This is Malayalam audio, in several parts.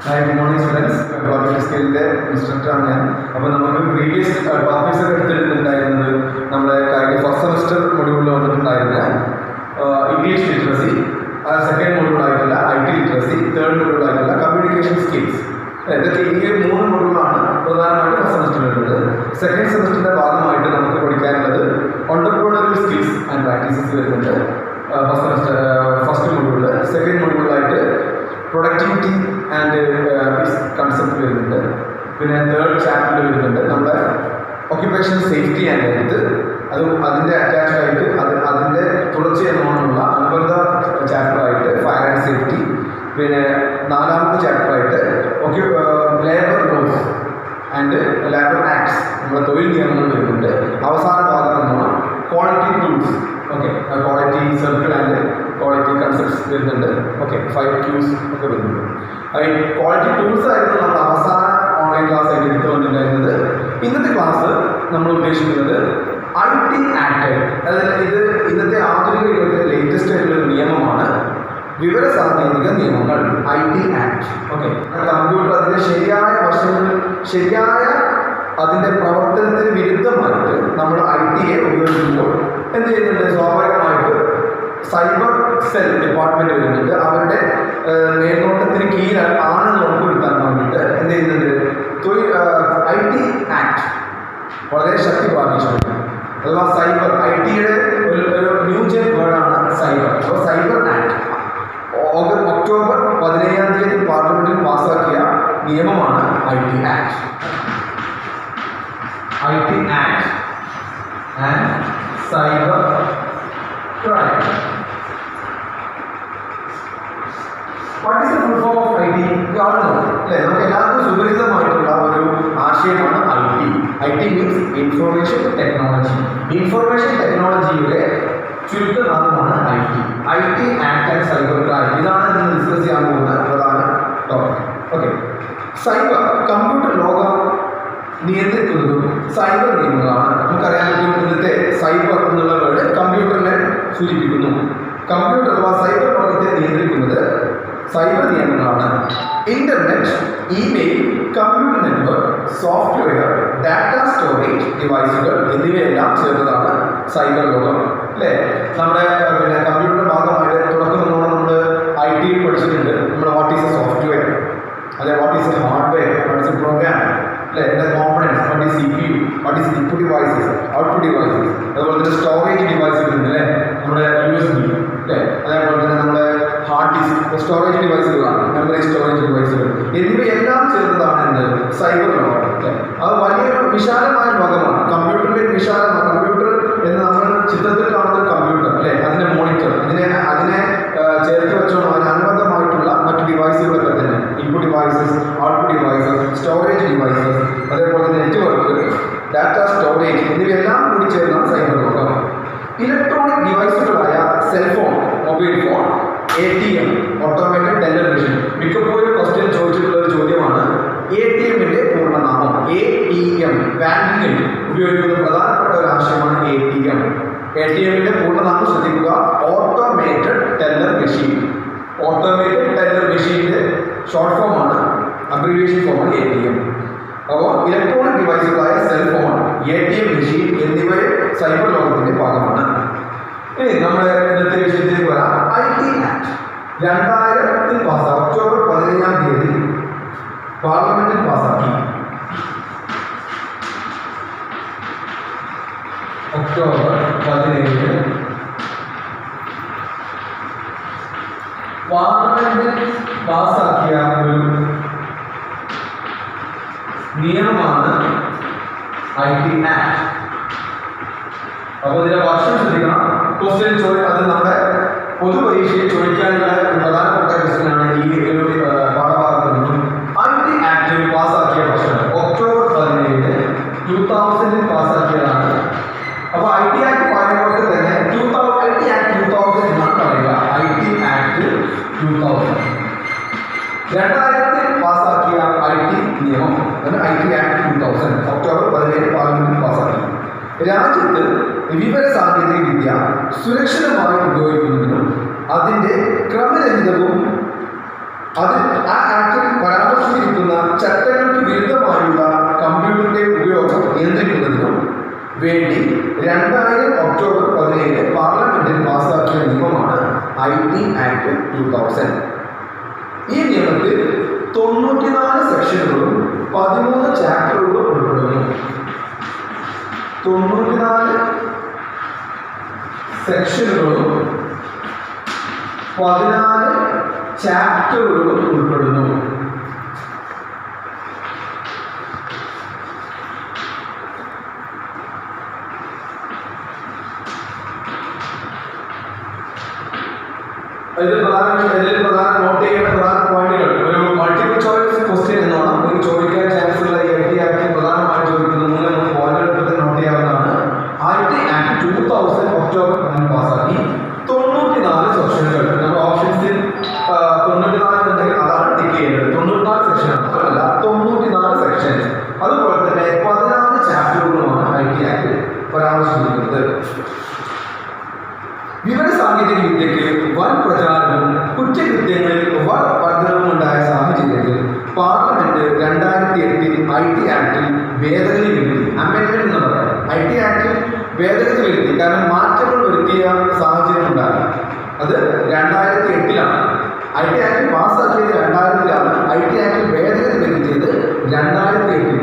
Hi, good morning students. Public സ്കില്ലിൻ്റെ ഇൻസ്ട്രക്ടറാണ് ഞാൻ. അപ്പോൾ നമുക്ക് പ്രീവിയസ് ടോപ്പിക്സ് ഒക്കെ എടുത്തിട്ടുണ്ടായിരുന്നത് നമ്മുടെ കഴിഞ്ഞ ഫസ്റ്റ് സെമസ്റ്റർ മൊഡ്യൂളിൽ വന്നിട്ടുണ്ടായിരുന്ന ഇംഗ്ലീഷ് ലിറ്ററസി, സെക്കൻഡ് മൊഡ്യൂളായിട്ടുള്ള IT ലിറ്ററസി, തേർഡ് മൊഡ്യൂളായിട്ടുള്ള കമ്മ്യൂണിക്കേഷൻ സ്കിൽസ്. ഇതൊക്കെ ഈ 3 മൊഡ്യൂളാണ് പ്രധാനമായിട്ട് ഫസ്റ്റ് സെമസ്റ്ററിൽ വരുന്നത്. സെക്കൻഡ് സെമസ്റ്ററിൻ്റെ ഭാഗമായിട്ട് നമുക്ക് പഠിക്കാനുള്ളത് ഓൺട്രപ്രണറിയൽ സ്കിൽസ് ആൻഡ് പ്രാക്ടീസസ് വരുന്നുണ്ട് ഫസ്റ്റ് മൊഡ്യൂളിൽ. സെക്കൻഡ് മൊഡ്യൂളായിട്ട് പ്രൊഡക്ടിവിറ്റി ആൻഡ് കൺസെപ്റ്റ് വരുന്നുണ്ട്. പിന്നെ തേർഡ് ചാപ്റ്ററിൽ വരുന്നുണ്ട് നമ്മുടെ ഒക്യുപ്പേഷണൽ സേഫ്റ്റി ആൻഡ് ഹെൽത്ത്. അതിൻ്റെ അറ്റാച്ച്ഡ് ആയിട്ട് അതിൻ്റെ തുടർച്ചയെന്നോണമുള്ള അനുബന്ധ ചാപ്റ്ററായിട്ട് ഫയർ ആൻഡ് സേഫ്റ്റി. പിന്നെ 4ാമത്തെ ചാപ്റ്ററായിട്ട് labour laws and labour acts, നമ്മുടെ തൊഴിൽ നിയമങ്ങൾ വരുന്നുണ്ട്. അവസാന ഭാഗം എന്നോണം quality tools, quality circle and quality concepts വരുന്നുണ്ട്. 5 Qs ഒക്കെ വരുന്നുണ്ട്. ക്വാളിറ്റി ടൂൾസ് ആയിരുന്നു നമ്മുടെ അവസാന ഓൺലൈൻ ക്ലാസ് ആയിട്ട് എടുത്തു വന്നിട്ടുണ്ടായിരുന്നത്. ഇന്നത്തെ ക്ലാസ് നമ്മൾ ഉദ്ദേശിക്കുന്നത് IT ആക്ട്, അതായത് ഇത് ഇന്നത്തെ ആധുനിക യുഗത്തിലെ ലേറ്റസ്റ്റ് ആയിട്ടുള്ള നിയമമാണ് വിവര സാങ്കേതിക നിയമങ്ങൾ, IT ആക്ട്. കമ്പ്യൂട്ടർ അതിൻ്റെ ശരിയായ അതിൻ്റെ പ്രവർത്തനത്തിന് വിരുദ്ധമായിട്ട് നമ്മൾ ITയെ ഉപയോഗിക്കുമ്പോൾ എന്ത് ചെയ്യുന്നുണ്ട്? സ്വാഭാവികമായിട്ട് സൈബർ സെൽ ഡിപ്പാർട്ട്മെൻറ്റ് വരുന്നുണ്ട്. അവരുടെ മേൽനോട്ടത്തിന് കീഴിൽ ആണെന്ന് ഉറപ്പുവരുത്താൻ വേണ്ടിയിട്ട് എന്ത് ചെയ്യുന്നുണ്ട്? IT ആക്ട് വളരെ ശക്തി പ്രാപിച്ചിട്ടുണ്ട്. അഥവാ സൈബർ ITയുടെ ഒരു ന്യൂ ജെൻ വേർഡാണ് സൈബർ. അപ്പോൾ സൈബർ ആക്ട് ഒക്ടോബർ 17 പാർലമെന്റിൽ പാസ്സാക്കിയ നിയമമാണ് IT act. IT act and cyber crime. What is the full form of IT? കാണുന്നു അല്ലേ? നമുക്ക് എല്ലാവർക്കും സുപരിചിതമായിട്ടുള്ള ഒരു ആശയമാണ് IT means information technology. Information ടെക്നോളജിയുടെ ചുരുക്കനാമമാണ് IT act and cyber crime. ഇതാണ് ഇന്ന് ഡിസ്കസ് ചെയ്യാൻ പോകുന്ന പ്രധാന ടോപ്പിക്. സൈബർ കമ്പ്യൂട്ടർ ലോകം നിയന്ത്രിക്കുന്നതും സൈബർ നിയമങ്ങളാണ്. നമുക്കറിയാൻ പറ്റും ഇന്നത്തെ സൈബർ എന്നുള്ള വേർഡ് കമ്പ്യൂട്ടറിനെ സൂചിപ്പിക്കുന്നു. കമ്പ്യൂട്ടർ അഥവാ സൈബർ ലോകത്തെ നിയന്ത്രിക്കുന്നത് സൈബർ നിയമങ്ങളാണ്. Internet, email, computer network, software, data storage ഡിവൈസുകൾ എന്നിവയെല്ലാം ചേർന്നതാണ് സൈബർ ലോകം അല്ലേ? നമ്മുടെ കമ്പ്യൂട്ടറിൻ്റെ ഭാഗമായിട്ട് തുടക്കം നമ്മൾ IT പഠിച്ചിട്ടുണ്ട്. നമ്മൾ വാട്ട് ഈസ് എ സോഫ്റ്റ്വെയർ, അല്ലെ what is a hardware, what is a program അല്ലെ, എൻ്റെ components, what is CPU, what is input devices, output devices. അതുപോലെ തന്നെ സ്റ്റോറേജ് ഡിവൈസുകൾ ഉണ്ട് അല്ലേ, നമ്മുടെ USB അല്ലേ. അതേപോലെ തന്നെ നമ്മുടെ ഹാർഡ് ഡിസ്ക് സ്റ്റോറേജ് ഡിവൈസുകളാണ്, മെമ്മറി സ്റ്റോറേജ് ഡിവൈസുകൾ എന്നിവയെല്ലാം ചേർന്നതാണ് എന്ത്? സൈബർ ലോകം അല്ലേ. അത് വലിയൊരു വിശാലമായ ലോകമാണ്. കമ്പ്യൂട്ടറിൻ്റെ വിശാലമായ കമ്പ്യൂട്ടർ എന്ന് നമ്മൾ ചിത്രത്തിൽ കാണുന്ന കമ്പ്യൂട്ടർ അല്ലേ, അതിൻ്റെ മോണിറ്റർ, അതിനെ ചേർത്ത് വെച്ചോണം അതിന് അനുബന്ധമായിട്ടുള്ള മറ്റ് ഡിവൈസുകളൊക്കെ തന്നെ, input devices, output devices, storage devices, അതേപോലെ തന്നെ നെറ്റ്വർക്ക്, ഡാറ്റ സ്റ്റോറേജ് എന്നിവയെല്ലാം കൂടി ചേർന്നാണ് സൈബർ ലോകം. ഇലക്ട്രോണിക് ഡിവൈസുകളായ cellphone, mobile phone, ATM, automated teller machine. മിക്കപ്പോഴും ക്വസ്റ്റ്യൻ ചോദിച്ചിട്ടുള്ള ഒരു ചോദ്യമാണ് ATMന്റെ പൂർണ്ണനാമം. ATM ബാങ്കിങ്ങിൽ ഉപയോഗിക്കുന്ന പ്രധാനപ്പെട്ട ഒരു ആശയമാണ് ATMന്റെ പൂർണ്ണനാമം ശ്രദ്ധിക്കുക, automated teller machine. Automated teller മെഷീൻ്റെ ഷോർട്ട് ഫോമാണ്, അബ്രിവിയേഷൻ ഫോമാണ് ATM. അപ്പോൾ ഇലക്ട്രോണിക് ഡിവൈസുകളായ സെൽഫോൺ, ATM മെഷീൻ എന്നിവ സൈബർ ലോകത്തിൻ്റെ ഭാഗമാണ്. ഇനി നമ്മൾ ഇന്നത്തെ വിഷയത്തിലേക്ക് വരാം. IT ആക്ട് 2000 പാസ്സാക്കി, ഒക്ടോബർ 17 പാർലമെന്റിൽ പാസ്സാക്കി. ഒക്ടോബർ 17 പാർലമെന്റിൽ പാസ്സാക്കിയ ഒരു നിയമമാണ് IT ആക്ട്. അപ്പോൾ ഇതിന്റെ വർഷം ശ്രദ്ധിക്കണം. ക്വസ്റ്റ്യൻ അത് നമ്മുടെ പൊതുപരീക്ഷയിൽ ചോദിക്കാനുള്ള ഒരു പ്രധാനപ്പെട്ട ക്വസ്റ്റ്യനാണ് ഈ ഒരു പാഠഭാഗത്ത് നിന്നും. IT ആക്ട് പാസ്സാക്കിയ വർഷം ഒക്ടോബർ 17 2000 പാസ്സാക്കിയതാണ്. അപ്പോൾ IT ആക്ട് പറയുമ്പോൾ തന്നെ IT ആക്ട് 2000 എന്നാണ് പറയുക. IT ആക്ട് 2000 2000 പാസ്സാക്കിയ IT നിയമം IT ആക്ട് 2000 ഒക്ടോബർ 17 പാർലമെന്റിൽ പാസ്സാക്കി. രാജ്യത്ത് വിവര സാങ്കേതിക വിദ്യ സുരക്ഷിതമായി ഉപയോഗിക്കുന്നതിനും അതിൻ്റെ ക്രമരഹിതവും അത് ആ ആക്ടിൽ പരാമർശിച്ചിരിക്കുന്ന ചട്ടങ്ങൾക്ക് വിരുദ്ധമായുള്ള കമ്പ്യൂട്ടറിന്റെ ഉപയോഗം നിയന്ത്രിക്കുന്നതിനും വേണ്ടി 2000 ഒക്ടോബർ 17 പാർലമെന്റിൽ പാസാക്കിയ നിയമമാണ് IT ആക്ട് 2000. ഈ നിയമത്തിൽ 94 സെക്ഷനുകളും 13 ചാപ്റ്ററുകളും ഉൾപ്പെടുന്നു. 94 സെക്ഷനുകളും 14 ചാപ്റ്ററുകളും ഉൾപ്പെടുന്നു. ഇതിൽ പ്രധാന നോട്ട് ചെയ്യേണ്ട പ്രധാന പോയിന്റുകൾ ഒരു മൾട്ടിപ്പിൾ ചോയ്സ് ക്വസ്റ്റ്യൻ എന്നോണം നിങ്ങൾക്ക് ചോദിക്കാൻ ചാൻസ് ഉള്ള IT ആക്ട് പ്രധാനമായും ചോദിക്കുന്ന 3 പോയിന്റുകൾ നോട്ട് ചെയ്യാവുന്നതാണ്. IT ആക്ട് 2000 ഒക്ടോബർ 1 പാസാക്കി. 94 സെക്ഷനുകൾ നമ്മുടെ ഓപ്ഷൻസിൽ 94 ഉണ്ടെങ്കിൽ അതാണ് ടിക്ക് ചെയ്യേണ്ടത്. 94 സെക്ഷൻ അല്ല 94 സെക്ഷൻ. അതുപോലെ തന്നെ 14 ചാപ്റ്ററുകളുമാണ് IT ആക്ട് പരാമർശിച്ചിരിക്കുന്നത്. വിവര സാങ്കേതിക വിദ്യയ്ക്ക് വൻ പ്രചാരവും കുറ്റകൃത്യങ്ങളിൽ വൻ വർധനവും ഉണ്ടായ സാഹചര്യത്തിൽ പാർലമെന്റ് 2008 IT ആക്ടിൽ ഭേദഗതി വരുത്തി. അമെൻഡ്മെന്റ് എന്ന് പറയാം. IT ആക്ടിൽ ഭേദഗതി വരുത്തി. കാരണം മാറ്റങ്ങൾ വരുത്തിയ സാഹചര്യം ഉണ്ടായി. അത് 2008 IT ആക്ട് പാസ്സാക്കിയത് 2000 IT ആക്ടിൽ ഭേദഗതി വരുത്തിയത് 2008.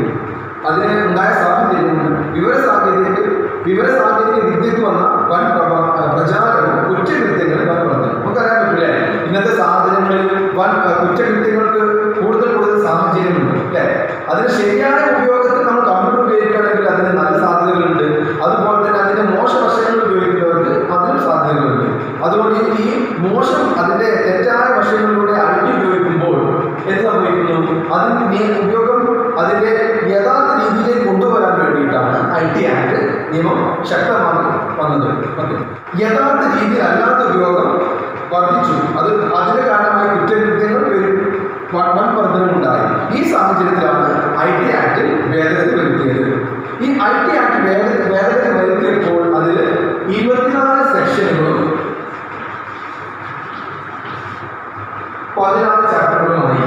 അതിന് ഉണ്ടായ സാഹചര്യം വിവര സാങ്കേതിക വിദ്യക്ക് വന്ന വൻ പ്രചാരവും കുറ്റകൃത്യങ്ങളും വൻ വർധന. നമുക്കറിയാൻ പറ്റില്ലേ, ഇന്നത്തെ സാഹചര്യങ്ങളിൽ വൻ കുറ്റകൃത്യങ്ങൾക്ക് കൂടുതൽ സാഹചര്യമുണ്ട് അല്ലേ. അതിന് ശരിയായ ഉപയോഗത്തിൽ നമ്മൾ കമ്പ്യൂട്ടർ ഉപയോഗിക്കുകയാണെങ്കിൽ അതിന് നല്ല സാധ്യതകളുണ്ട്. അതുപോലെ തന്നെ അതിന്റെ മോശവശങ്ങൾ ഉപയോഗിക്കുന്നവർക്ക് അതിനും സാധ്യതകളുണ്ട്. അതുകൊണ്ട് ഈ മോശം അതിന്റെ തെറ്റായ വശങ്ങളിലൂടെ അഴിഞ്ഞു ഉപയോഗിക്കുമ്പോൾ എന്ത് സംഭവിക്കുന്നു, അതിന്റെ ഉപയോഗം അതിന്റെ യഥാർത്ഥ രീതിയിലേക്ക് കൊണ്ടുവരാൻ വേണ്ടിയിട്ടാണ് IT ആക്ട് നിയമം ശക്തമായി വന്നത്. യഥാർത്ഥ രീതിയിൽ അല്ലാത്ത ഉപയോഗം വർദ്ധിച്ചു. അതിന് കാരണമായി കുറ്റകൃത്യങ്ങൾ വൻ വർധനമുണ്ടായി. ഈ സാഹചര്യത്തിലാണ് IT ആക്ടിൽ ഭേദഗതി വരുത്തിയത്. ഈ IT ആക്ട് ഭേദഗതി വരുത്തിയപ്പോൾ അതിൽ 24 സെക്ഷനുകളും 14 ചാപ്റ്ററുകളുമായി.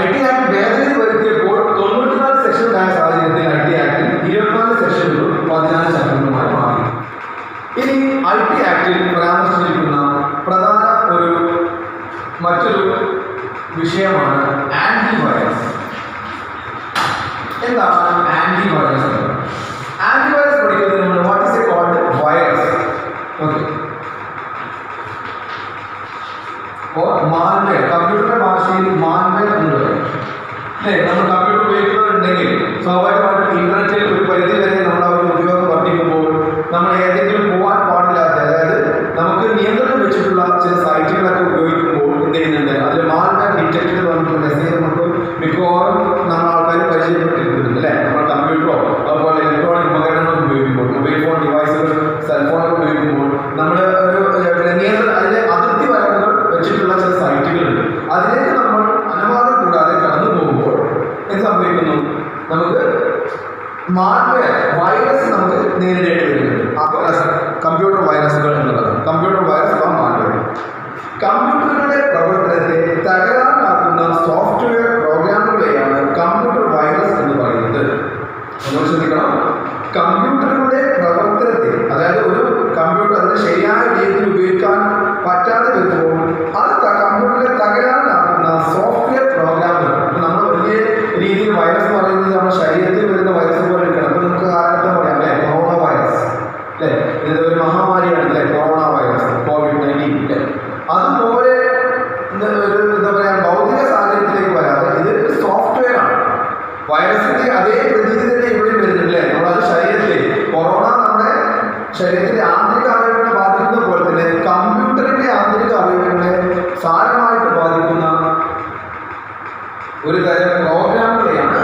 IT ആക്ട് ഭേദഗതി വരുത്തിയപ്പോൾ 94 സെക്ഷൻ ഉണ്ടായ സാഹചര്യത്തിൽ IT ആക്ടിൽ 24 സെക്ഷനുകളും 14 ചാപ്റ്ററുകളുമായി മാറി. ഇനി IT ആക്ടിൽ പരാമർശിച്ചിരിക്കുന്ന പ്രധാന മറ്റൊരു വിഷയമാണ് ആന്റിവൈറസ്. എന്താണ് ആന്റിവൈറസ്? ആന്റിവൈറസ് പഠിക്കുന്നതിന് മുമ്പ് what is called virus? Okay, malware, കമ്പ്യൂട്ടറിന്റെ ഭാഷയിൽ മാൽവെയർ എന്ന് പറയും അല്ലേ. നമ്മൾ കമ്പ്യൂട്ടർ ഉപയോഗിക്കുന്നുണ്ടെങ്കിൽ സ്വാഭാവികമായിട്ടും ഇന്റർനെറ്റിൽ ഒരു പരിധി വരെ നമ്മൾ ആ ഒരു ഉപയോഗം വർദ്ധിക്കുമ്പോൾ നമ്മൾ ഏതെങ്കിലും പോകാൻ പാടില്ലാത്ത, അതായത് നമുക്ക് നിയന്ത്രണം വെച്ചിട്ടുള്ള ചില സൈറ്റുകളൊക്കെ ഉപയോഗിക്കുമ്പോൾ എന്ത് ചെയ്യുന്നുണ്ട്, അതിൽ മാൽവെയർ ഡിറ്റക്ട് എന്ന് പറഞ്ഞിട്ടുള്ള മെസ്സേജ് നമുക്ക് മിക്കവാറും നമ്മൾ ആൾക്കാർ പരിചയപ്പെട്ടിട്ടുണ്ട് അല്ലേ. നമ്മൾ കമ്പ്യൂട്ടറോ അതുപോലെ ഇലക്ട്രോണിക് ഉപകരണങ്ങൾ ഉപയോഗിക്കുമ്പോൾ, മൊബൈൽ ഫോൺ ഡിവൈസുകൾ, സെൽഫോണൊക്കെ ഉപയോഗിക്കുമ്പോൾ നമ്മൾ ഒരു നിയന്ത്രണം, അതിലെ അതിർത്തി വരമ്പുകൾ വെച്ചിട്ടുള്ള ചില സൈറ്റുകളുണ്ട്. അതിലേക്ക് നമ്മൾ അനുവാദം കൂടാതെ കടന്നു പോകുമ്പോൾ എന്ത് സംഭവിക്കുന്നു, നമുക്ക് മാൽവെയർ വൈറസ് നമുക്ക് നേരിടേണ്ടി വരുന്നുണ്ട്. അപ്പോൾ കമ്പ്യൂട്ടർ വൈറസുകൾ എന്നുള്ളത്, കമ്പ്യൂട്ടർ വൈറസ് മാൽവെയർ കമ്പ്യൂട്ടറുകളുടെ പ്രവർത്തനത്തെ തകരാറിലാക്കുന്ന സോഫ്റ്റ്വെയർ പ്രോഗ്രാമുകളെയാണ് കമ്പ്യൂട്ടർ വൈറസ് എന്ന് പറയുന്നത്. നമ്മൾ ശ്രദ്ധിക്കണം, കമ്പ്യൂട്ടറുകളുടെ പ്രവർത്തനത്തെ, അതായത് ഒരു കമ്പ്യൂട്ടർ അതിന് ശരിയായ രീതിയിൽ ഉപയോഗിക്കാൻ പറ്റാതെ വരുമ്പോൾ അത് കമ്പ്യൂട്ടറിനെ തകരാറിലാക്കുന്ന സോഫ്റ്റ്വെയർ പ്രോഗ്രാമുകൾ. നമ്മൾ വലിയ രീതിയിൽ വൈറസ് പറയുന്നത് നമ്മുടെ ശരീരത്തിൽ വരുന്ന വൈറസ് പോലെ ഇരിക്കണം. അപ്പോൾ നമുക്ക് കാലഘട്ടം പറയാം അല്ലേ, കൊറോണ വൈറസ് അല്ലേ, ഇത് ഒരു മഹാമാരിയാണ് അല്ലേ കൊറോണ വൈറസ്, COVID-19 അല്ലേ. അതുപോലെ എന്താ പറയുക, ഭൗതിക സാഹചര്യത്തിലേക്ക് വരാതെ ഇത് സോഫ്റ്റ്വെയർ ആണ്. വൈറസിന്റെ അതേ പ്രതീതി തന്നെ ഇവിടെ വരുന്നില്ലേ. നമ്മളത് ശരീരത്തിൽ കൊറോണ നമ്മുടെ ശരീരത്തിന്റെ ആന്തരിക അവയവങ്ങളെ ബാധിക്കുന്ന പോലെ തന്നെ കമ്പ്യൂട്ടറിന്റെ ആന്തരിക അവയവങ്ങളെ സാരമായിട്ട് ബാധിക്കുന്ന ഒരു തരം പ്രോഗ്രാമുകളെയാണ്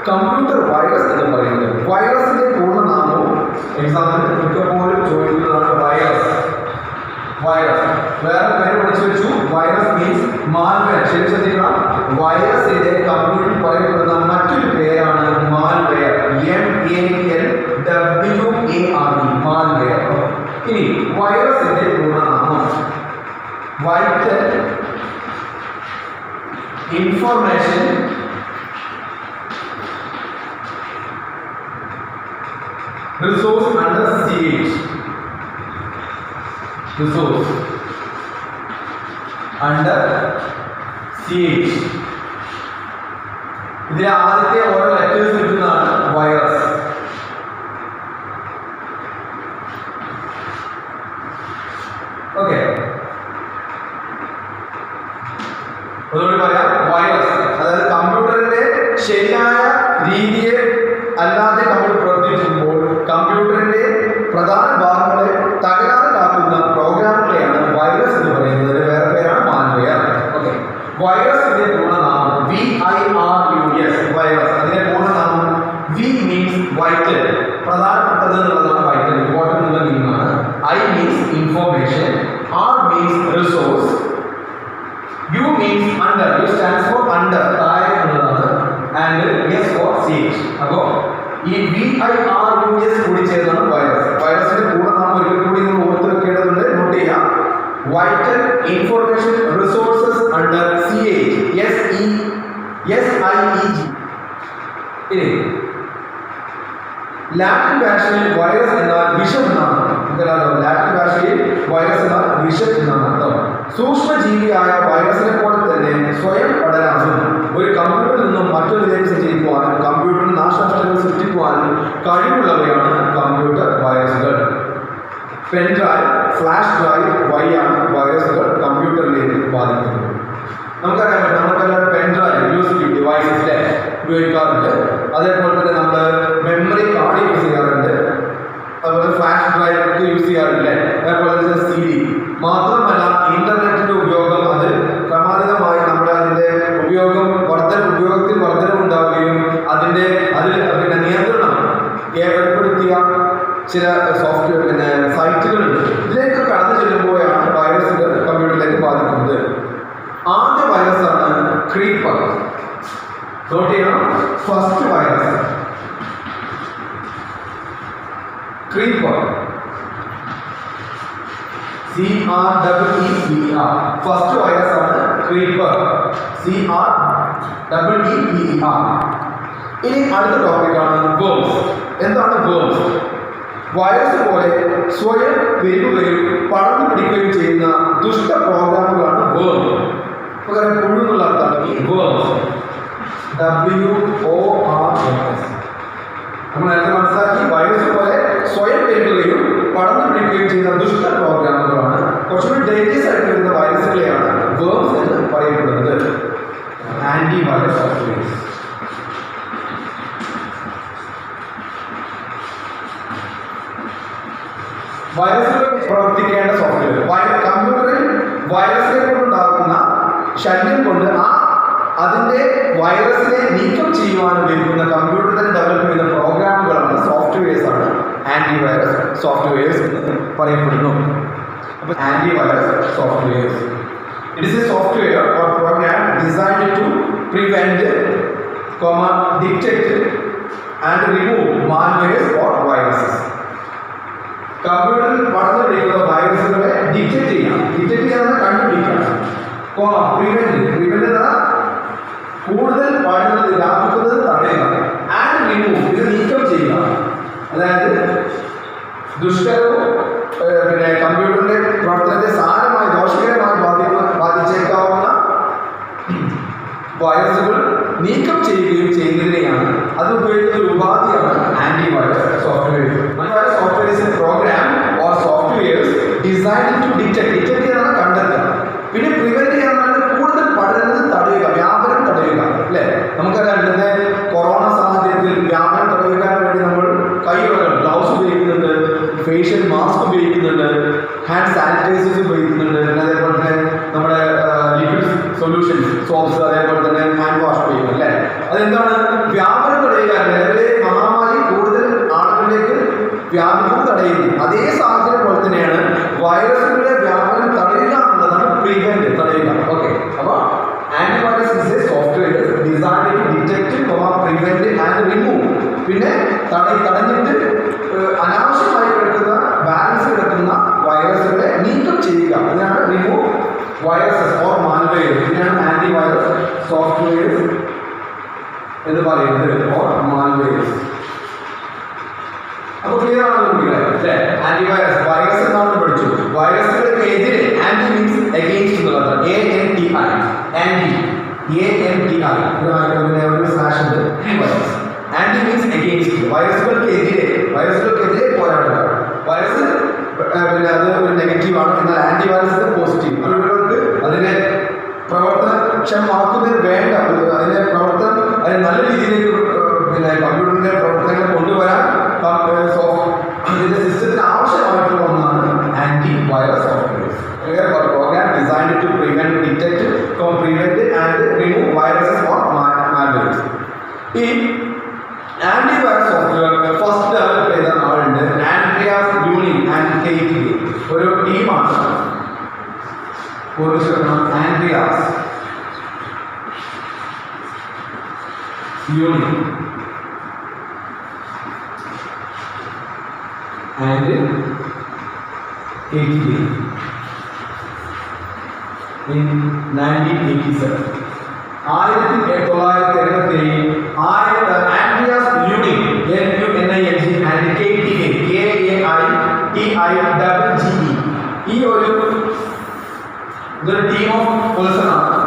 കമ്പ്യൂട്ടർ വൈറസ് എന്ന് പറയുന്നത്. വൈറസിന്റെ പൂർണ്ണനാമവും എക്സാമ്പിൾ മിക്കപ്പോഴും ചോദിക്കുന്നതാണ് വൈറസ്. വേറെ പേര് പഠിച്ചു വെച്ചു, വൈറസ് മീൻസ് മാൽവെയർ. ശരി ശ്രദ്ധിക്കണം, വൈറസിന്റെ കമ്പ്യൂട്ടർ പറയും information resource under CH. Resource under CH. ഇതിലെ ആദ്യത്തെ ഓരോ ലെറ്റേഴ്സ് കിട്ടുന്നതാണ് വൈറസ്. ഓക്കെ, അതുകൊണ്ട് പറയാം വൈറസ് അതായത് കമ്പ്യൂട്ടറിന്റെ ശരിയായ രീതിയെ അല്ലാതെ കമ്പ്യൂട്ടർ പ്രവർത്തിക്കുമ്പോൾ കമ്പ്യൂട്ടറിന്റെ പ്രധാന ഭാഗങ്ങളെ തകരാറിലാക്കുന്ന പ്രോഗ്രാമുകളെയാണ് വൈറസ് എന്ന് പറയുന്നത്. വേറെ പേരാണ് മാൽവെയർ. ഓക്കെ, വൈറസിന്റെ പൂർണ്ണനാമം VIRUS വൈറസ്. അതിന്റെ പൂർണ്ണനാമം V മീൻസ് വൈറ്റൽ, പ്രധാനപ്പെട്ടത് എന്നുള്ളതാണ് വൈറ്റൽ, ഇമ്പോർട്ടൻ്റ് എന്നുള്ള മീനിങ് ആണ്. I means information, R means resource, U means under. U stands for under, താഴെ എന്നുള്ളതാണ്, and S for CH. അപ്പോൾ ഈ VIRUS കൂടി ചേർന്നാണ് വൈറസ്. വൈറസിന്റെ കൂടെ നാം ഒരിക്കൽ കൂടി നിങ്ങൾ ഓർത്ത് വെക്കേണ്ടതുണ്ട്, നോട്ട് ചെയ്യാം. Vital information resources under CH, SIEG. ഇനി ലാറ്റിൻ ഭാഷയിൽ വൈറസ് എന്നാൽ വിഷം എന്നാണ്. ലാറ്റിൻ ഭാഷയിൽ വൈറസ് എന്നാൽ വിഷം എന്നാണ് അർത്ഥം. സൂക്ഷ്മജീവിയായ വൈറസിനെ പോലെ തന്നെ സ്വയം പടരാനും ഒരു കമ്പ്യൂട്ടറിൽ നിന്നും മറ്റൊന്നിലേക്ക് സഞ്ചരിക്കുവാനും കമ്പ്യൂട്ടറിന് നാശനഷ്ടങ്ങൾ സൃഷ്ടിക്കുവാനും കഴിവുള്ളവയാണ് കമ്പ്യൂട്ടർ വൈറസുകൾ. പെൻഡ്രൈവ്, ഫ്ലാഷ് ഡ്രൈവ് വഴിയാണ് വൈറസുകൾ കമ്പ്യൂട്ടറിലേക്ക് ബാധിക്കുന്നത്. നമുക്കറിയാം പെൻഡ്രൈവ് USB ഡിവൈസസിലെ ഉപയോഗിക്കാറുണ്ട്. അതേപോലെ തന്നെ നമ്മൾ മെമ്മറി കാർഡ് യൂസ് ചെയ്യാറുണ്ട്. അതുപോലെ ഫ്ലാഷ് ഡ്രൈവ് ഒക്കെ യൂസ് ചെയ്യാറില്ലേ. അതേപോലെ തന്നെ CD. മാത്രമല്ല ഇന്റർനെറ്റിന്റെ ഉപയോഗം അത് ക്രമാതീതമായി നമ്മുടെ അതിന്റെ ഉപയോഗത്തിൽ വർധനവുണ്ടാവുകയും അതിൽ നിയന്ത്രണം ഏർപ്പെടുത്തിയ ചില സോഫ്റ്റ്വെയർ സൈറ്റുകളുണ്ട്. ഇതിലേക്ക് കടന്നു ചെല്ലുമ്പോഴാണ് വൈറസുകൾ കമ്പ്യൂട്ടറിലേക്ക് ബാധിക്കുന്നത്. ആദ്യ വൈറസാണ് ക്രീപ്പർ. നോട്ട് ചെയ്യണം, first virus creeper, CREEPER. First virus ആണ് ക്രീപ്പർ, CREEPER. ഇനി അടുത്ത ടോപ്പിക്കാണ് വേംസ്. എന്താണ് വേംസ്? വൈറസ് പോലെ സ്വയം പെരുകുകയും പടർന്നു പിടിക്കുകയും ചെയ്യുന്ന ദുഷ്ട പ്രോഗ്രാമുകളാണ് വേം. പകരം പുഴു എന്നുള്ള അർത്ഥമാണ് ഈ വേംസ്, WORMS. നമ്മൾ നേരത്തെ മനസ്സിലാക്കി വൈറസ് പോലെ സ്വയം പെരുകുകയും പടർന്നു പിടിക്കുകയും ചെയ്യുന്ന ദുഷ്ട പ്രോഗ്രാമുകളാണ്. കുറച്ചുകൂടി ഡേഞ്ചറസ് ആയിട്ട് വരുന്ന വൈറസുകളെയാണ് വേംസ് എന്ന് പറയപ്പെടുന്നത്. Antivirus softwares. വൈറസുകൾ പ്രവർത്തിക്കേണ്ട സോഫ്റ്റ്വെയർ. കമ്പ്യൂട്ടറിൽ വൈറസിനെ കൊണ്ടുണ്ടാകുന്ന ശല്യം കൊണ്ട് അതിന്റെ വൈറസിനെ നീക്കം ചെയ്യുവാൻ ഉപയോഗിക്കുന്ന കമ്പ്യൂട്ടറിൽ തന്നെ ഡെവലപ്പ് ചെയ്യുന്ന പ്രോഗ്രാമുകളാണ് സോഫ്റ്റ്വെയർസ് ആണ് ആന്റിവൈറസ് സോഫ്റ്റ്വെയർസ് എന്ന് പറയപ്പെടുന്നു. അപ്പോൾ antivirus softwares, it is a software or program designed to prevent, detect and remove malwares or viruses. കമ്പ്യൂട്ടറിൽ പടർന്നു പിടിക്കുന്ന വൈറസുകളെ ഡിറ്റക്ട് ചെയ്യാൻ കണ്ടുപിടിക്കണം. പ്രിവെന്റ് കൂടുതൽ പടരുന്നത് വ്യാപിക്കുന്നത് തടയുക. ആൻഡ് റിമൂവ്, ഇത് നീക്കം ചെയ്യുക. അതായത് ദുഷ്കരവും കമ്പ്യൂട്ടറിന്റെ പ്രവർത്തനത്തെ സാരമായി ദോഷകരമായി ബാധിച്ചേക്കാവുന്ന വൈറസുകൾ നീക്കം ചെയ്യുകയും ചെയ്യുന്നതിനെയാണ് അത് ഉപയോഗിക്കുന്ന ഒരു ഉപാധിയാണ് antivirus software. Antivirus software is a program or softwares designed to detect ചെയ്യാനാണ് കണ്ടെത്തുക. പിന്നെ പ്രിവെന്റ് ചെയ്യാനാണ് കൂടുതൽ പടരുന്നത് തടയുക, വ്യാപനം തടയുക. അല്ലേ, നമുക്കറിയാം ഇന്നത്തെ കൊറോണ സാഹചര്യത്തിൽ വ്യാപനം തടയുവാൻ വേണ്ടി നമ്മൾ കൈകൾ ഗ്ലൗസ് ഉപയോഗിക്കുന്നുണ്ട്, ഫേഷ്യൽ മാസ്ക് ഉപയോഗിക്കുന്നുണ്ട്, ഹാൻഡ് സാനിറ്റൈസേഴ്സ് ഉപയോഗിക്കുന്നുണ്ട്. പിന്നെ അതേപോലെ തന്നെ നമ്മുടെ ലിക്വിഡ് സൊല്യൂഷൻസ്, സോപ്സ്, അതേപോലെ തന്നെ ഹാൻഡ് വാഷ് ഉപയോഗിക്കും. അല്ലേ, അതെന്താണ് വ്യാപനം തടയുക. നിലവിലെ മഹാമാരി കൂടുതൽ ആളുകളിലേക്ക് വ്യാപിക്കുന്നത് തടയുന്നു. അതേ സാഹചര്യം പോലെ തന്നെയാണ് വൈറസുകളുടെ വ്യാപനം തടയുക എന്നുള്ളതാണ് പ്രിവെന്റ്, തടയുക. ഓക്കെ, അപ്പോൾ antivirus is a software designed to detect, prevent and remove. പിന്നെ തടഞ്ഞിട്ട് അനാവശ്യമായി കിടക്കുന്ന ബാലൻസ് കിടക്കുന്ന വൈറസുകളെ നീക്കം ചെയ്യുക. അതിനാണ് റിമൂവ് വൈറസസ് ഓർ മാൽവെയർ. ഇതിനാണ് ആന്റിവൈറസ് സോഫ്റ്റ്വെയർ എന്ന് പറയുന്നത് ഓർ മാൽവെയർസ്. അപ്പോൾ ക്ലിയർ ആണല്ലോ കുട്ടികളെ അല്ലേ? ആന്റിവൈറസ് വൈറസ് എന്താണെന്ന് പഠിച്ചു. വൈറസുകൾക്ക് എതിരെ ആന്റി മീൻസ് അഗെയിൻസ്റ്റ് എന്നുള്ളതാണ്. ANTI ആന്റി ഒരു സ്ലാഷ് ഉണ്ട്. Virus anti means against വൈറസുകൾക്കെതിരെ പോരാടുക. Virus പിന്നെ അത് ഒരു നെഗറ്റീവ് ആണ്, എന്നാൽ ആന്റിവൈറസ് പോസിറ്റീവ്. അവർക്ക് അതിനെ പ്രവർത്തനക്ഷമമാക്കുന്നതിന് വേണ്ട അതിന്റെ പ്രവർത്തനം അതിന് നല്ല രീതിയിലേക്ക് പിന്നെ കമ്പ്യൂട്ടറിന്റെ പ്രവർത്തനങ്ങൾ കൊണ്ടുവരാൻ അതിന്റെ സിസ്റ്റത്തിന് ആവശ്യമായിട്ടുള്ള ഒന്നാണ് antivirus softwares. Program designed to prevent, detect, prevent and remove viruses or malwares. ഈ ആന്റിവൈറസ് സോഫ്റ്റ്വെയർ ഫസ്റ്റ് ഡെവലപ്പ് ചെയ്ത ആളുണ്ട് ആൻഡ്രിയാസ് യൂണിംഗ് ആൻഡ് കെയ്റ്റി. ഒരു ടീമാണ് Andreas Luning and KTK in 1987. 1977 Andreas Luning LUNING and KTK KAITIGE ഈ ഒരു ടീം ഓഫ് പേഴ്സൺ ആണ്.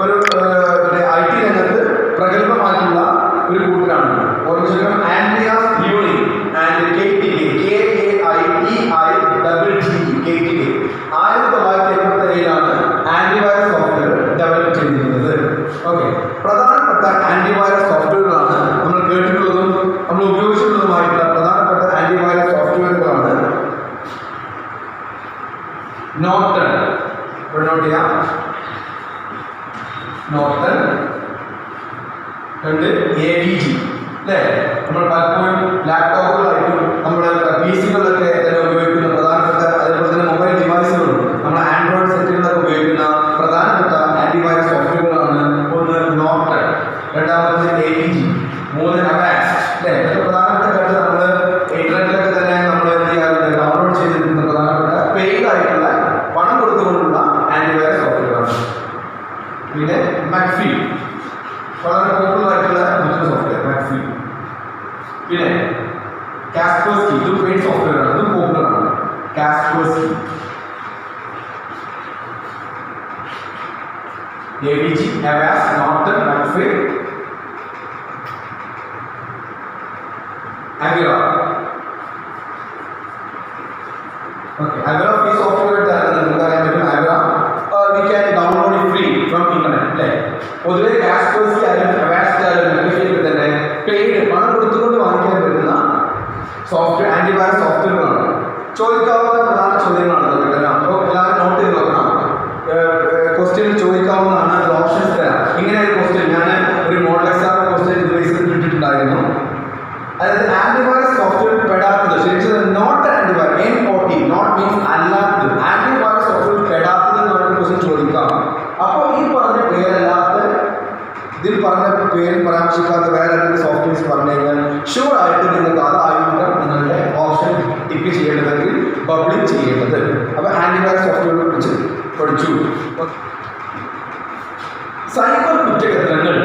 ഒരു IT രംഗത്ത് പ്രഗത്ഭമായിട്ടുള്ള ഒരു കൂട്ടരാണ്. Andreas Luning and KTK KAITIGE 1977 antivirus software develop ചെയ്തിരിക്കുന്നത്. ഓക്കെ, പ്രധാനപ്പെട്ട ആന്റിവൈറസ് സോഫ്റ്റ്വെയറുകളാണ് നമ്മൾ കേട്ടിട്ടുള്ളതും നമ്മൾ ഉപയോഗിച്ചിട്ടുള്ളതുമായിട്ടുള്ള പ്രധാനപ്പെട്ട ആന്റിവൈറസ് സോഫ്റ്റ്വെയറുകളാണ് നോർട്ടൺ. നോട്ട് ചെയ്യാം. നോർട്ടൺ, രണ്ട് AVG അല്ലേ? നമ്മൾ പലപ്പോഴും ലാപ്ടോപ്പുകളായിട്ടും നമ്മുടെ PC-കളിലൊക്കെ ഉപയോഗിക്കുന്ന പ്രധാനപ്പെട്ട, അതേപോലെ തന്നെ മൊബൈൽ ഡിവൈസുകളും നമ്മൾ ആൻഡ്രോയിഡ് സെറ്റുകളിലൊക്കെ ഉപയോഗിക്കുന്ന പ്രധാനപ്പെട്ട ആന്റിവൈറസ് സോഫ്റ്റ്വെയറുകളാണ്. ഒന്ന് നോർട്ടൺ, രണ്ടാമത് AVG, മൂന്ന് അവാക്സ് അല്ലേ? ഇതൊക്കെ പ്രധാനപ്പെട്ട കാര്യം നമ്മൾ ഇന്റർനെറ്റിലൊക്കെ തന്നെ നമ്മൾ എന്ത് ചെയ്യാറുണ്ട്, ഡൗൺലോഡ് ചെയ്തിരിക്കുന്ന പ്രധാനപ്പെട്ട പെയ്ഡ് ആയിട്ടുള്ള പണം കൊടുത്തുകൊണ്ടുള്ള ആന്റിവൈറസ് സോഫ്റ്റ്വെയറാണ്. പിന്നെ മക്ഫി, വളരെ പോപ്പുലർ ആയിട്ടുള്ള മറ്റൊരു സോഫ്റ്റ്വെയർ മക്ഫി. പിന്നെ കാസ്പെർസ്കി, ഇത് പെയ്ഡ് സോഫ്റ്റ്വെയർ ആണ്, ഇത് പോപ്പുലർ ആണ്. Kaspersky, AVG, Avast, Norton, McAfee, Avira. Okay, Avira free software Avira we can download it free from internet. പൊതുവെ കാസ്പെർസ്കി ആയാലും Avast ആയാലും McAfee ഒക്കെ തന്നെ പെയ്ഡ് പണം കൊടുത്തുകൊണ്ട് വാങ്ങിക്കാൻ പറ്റുന്ന സോഫ്റ്റ്വെയർ ആന്റിവൈറസ് സോഫ്റ്റ്വെയറുകളാണ്. ചോദിക്കാവുന്ന പ്രധാന ചോദ്യങ്ങളാണ് ഇതൊക്കെ. അപ്പോൾ എല്ലാവരും നോട്ട് ചെയ്ത് നോക്കണം. ക്വസ്റ്റ്യൻ ചോദിക്കാവുന്നതാണ്, ഓപ്ഷൻസ് തരാം. ഇങ്ങനെ ഒരു ക്വസ്റ്റ്യൻ ഞാൻ ഒരു മോഡൽ എക്സാം ക്വസ്റ്റ്യൻ ഇത് ബേസിൽ ഇട്ടിട്ടുണ്ടായിരുന്നു. അതായത് ആന്റിവൈറസ് സോഫ്റ്റ്വെയർ പെടാത്തത്, ശരിക്കും not antivirus, NOT, not means അല്ലാത്തത്, ആന്റിവൈറസ് സോഫ്റ്റ്വെയർ പെടാത്തത് എന്ന് പറഞ്ഞ ക്വസ്റ്റ്യൻ ചോദിക്കാം. അപ്പോൾ ഈ പറഞ്ഞ പേരല്ലാത്ത, ഇതിൽ പറഞ്ഞ പേരിൽ പരാമർശിക്കാത്ത വേറെ ഏതെങ്കിലും സോഫ്റ്റ്വെയർസ് പറഞ്ഞു കഴിഞ്ഞാൽ ഷുവർ ആയിട്ട് നിങ്ങൾക്ക് അതായിരിക്കണം നിങ്ങളുടെ ഓപ്ഷൻ ടിക്ക് ചെയ്യേണ്ടതെങ്കിൽ പബ്ലിക് ചെയ്യേണ്ടത്. അപ്പോൾ ആന്റിവൈറസ് സോഫ്റ്റ്വെയറിനെ കുറിച്ച് പഠിച്ചു. സൈബർ കുറ്റകൃത്യങ്ങൾ